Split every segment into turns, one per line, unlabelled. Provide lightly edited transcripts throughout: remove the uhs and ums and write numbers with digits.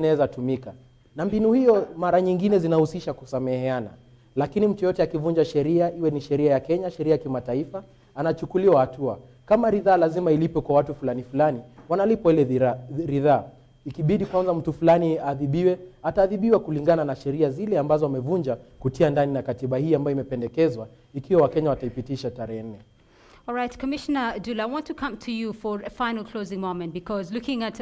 inaweza tumika. Na mbinu hiyo mara nyingine zinahusisha kusameheana. Lakini mtu yote akivunja sheria, iwe ni sheria ya Kenya, sheria ya kimataifa, anachukuliwa hatua. Kama ridhaa lazima ilipe kwa watu fulani fulani, wanalipo ile ridhaa. Ikibidi kwanza mtu fulani adhibiwe, ataadhibiwa kulingana na sheria zile ambazo wamevunja kutia ndani na katiba hii ambayo imependekezwa ikiwa Wakenya wataipitisha tarehe 4.
All right, Commissioner Dula, I want to come to you for a final closing moment, because looking at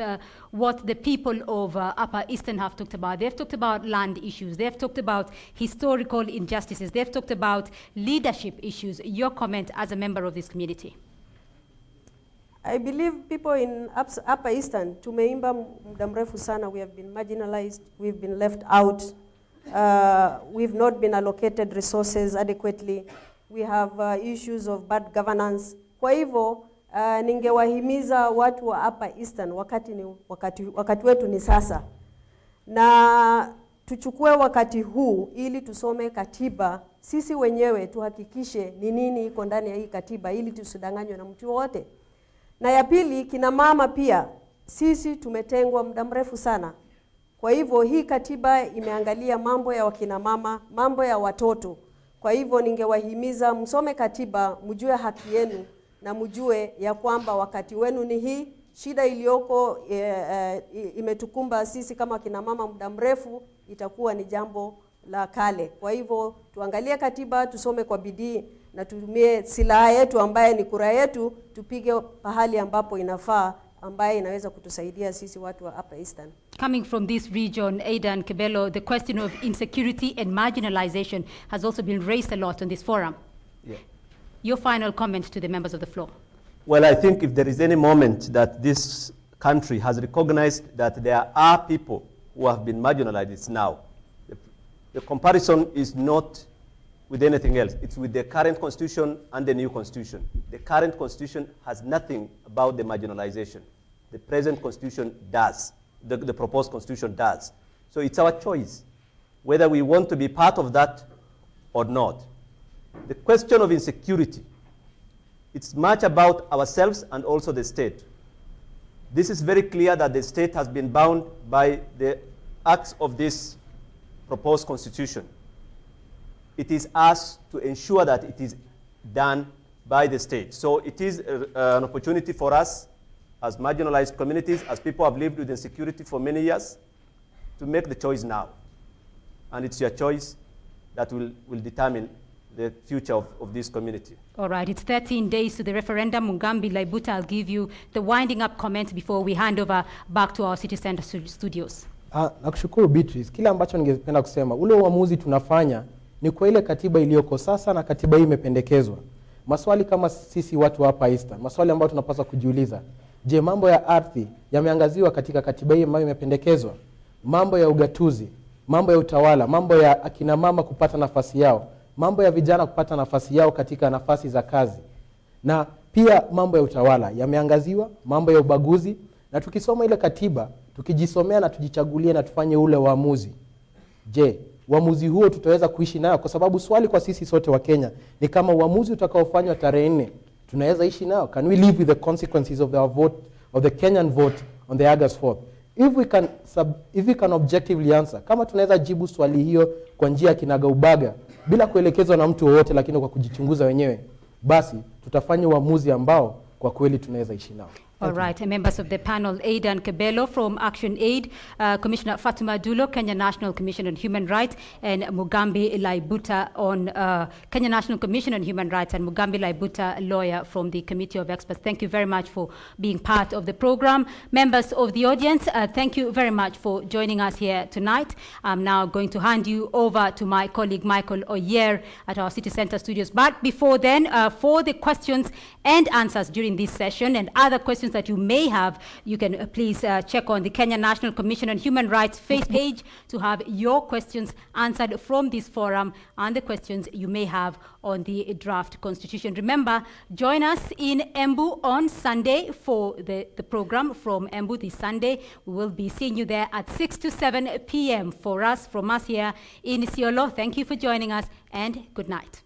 what the people of Upper Eastern have talked about, they've talked about land issues, they've talked about historical injustices, they've talked about leadership issues. Your comment as a member of this community?
I believe people in Upper Eastern, tumeimba muda mrefu sana, we have been marginalized, we've been left out, we've not been allocated resources adequately. We have issues of bad governance. Kwa hivyo, ningewahimiza watu wa Upper Eastern wakati wetu ni sasa. Na tuchukue wakati huu ili tusome katiba. Sisi wenyewe tuhakikishe ni nini iko ndani ya hii katiba ili tusidanganywe na mtu wote. Na ya pili, kina mama pia, sisi tumetengwa muda mrefu sana. Kwa hivyo hii katiba imeangalia mambo ya wakina mama, mambo ya watoto. Kwa hivyo ningewahimiza msome katiba, mjue haki yenu na mjue ya kwamba wakati wenu ni hii. Shida iliyoko imetukumba sisi kama kina mama muda mrefu, itakuwa ni jambo la kale. Kwa hivyo tuangalie katiba, tusome kwa bidii na tutumie silaha yetu ambaye ni kura yetu, tupige pahali ambapo inafaa, ambaye inaweza kutusaidia sisi watu wa Upper Eastern.
Coming from this region, Aidan Kebelo, the question of insecurity and marginalization has also been raised a lot on this forum.
Yeah.
Your final comment to the members of the floor.
Well, I think if there is any moment that this country has recognized that there are people who have been marginalized, it's now. The comparison is not with anything else. It's with the current constitution and the new constitution. The current constitution has nothing about the marginalization. The present constitution does. The proposed constitution does. So it's our choice whether we want to be part of that or not. The question of insecurity, it's much about ourselves and also the state. This is very clear that the state has been bound by the acts of this proposed constitution. It is us to ensure that it is done by the state. So it is an opportunity for us as marginalized communities, as people have lived with insecurity for many years, to make the choice now. And it's your choice that will determine the future of this community.
All right, it's 13 days to the referendum. Mugambi Laibuta, I'll give you the winding up comment before we hand over back to our City Center studios.
Nakushukuru Beatrice. Kile ambacho ningependa kusema, ule uamuzi tunafanya ni kwa ile katiba iliyoko sasa na katiba hii imependekezwa. Maswali kama sisi watu hapa Eastern, maswali ambayo tunapaswa kujiuliza. Je, mambo ya ardhi yameangaziwa katika katiba hii ambayo imependekezwa? Mambo ya ugatuzi, mambo ya utawala, mambo ya akina mama kupata nafasi yao, mambo ya vijana kupata nafasi yao katika nafasi za kazi. Na pia mambo ya utawala yameangaziwa, mambo ya ubaguzi, na tukisoma ile katiba, tukijisomea na tujichagulie na tufanye ule uamuzi. Je, uamuzi huo tutaweza kuishi nayo? Kwa sababu swali kwa sisi sote wa Kenya ni kama uamuzi utakaofanywa tarehe 4 tunaweza ishi nao. Can we live with the consequences of our vote, of the Kenyan vote on the August 4th? If we can objectively answer, kama tunaweza jibu swali hiyo kwa njia kinagaubaga bila kuelekezwa na mtu wowote, lakini kwa kujichunguza wenyewe, basi tutafanya uamuzi ambao kwa kweli tunaweza ishi nao.
All right, members of the panel, Aidan Kebelo from Action Aid, Commissioner Fatuma Dulo, Kenya National Commission on Human Rights, and Mugambi Laibuta on Kenya National Commission on Human Rights, and Mugambi Laibuta, lawyer from the Committee of Experts. Thank you very much for being part of the program. Members of the audience, thank you very much for joining us here tonight. I'm now going to hand you over to my colleague Michael Oyer at our City Center studios. But before then, for the questions and answers during this session and other questions that you may have, you can please check on the Kenya National Commission on Human Rights face page to have your questions answered from this forum and the questions you may have on the draft constitution. Remember, join us in Embu on Sunday for the program from Embu this Sunday. We will be seeing you there at 6 to 7 p.m. from us here in Isiolo. Thank you for joining us and good night.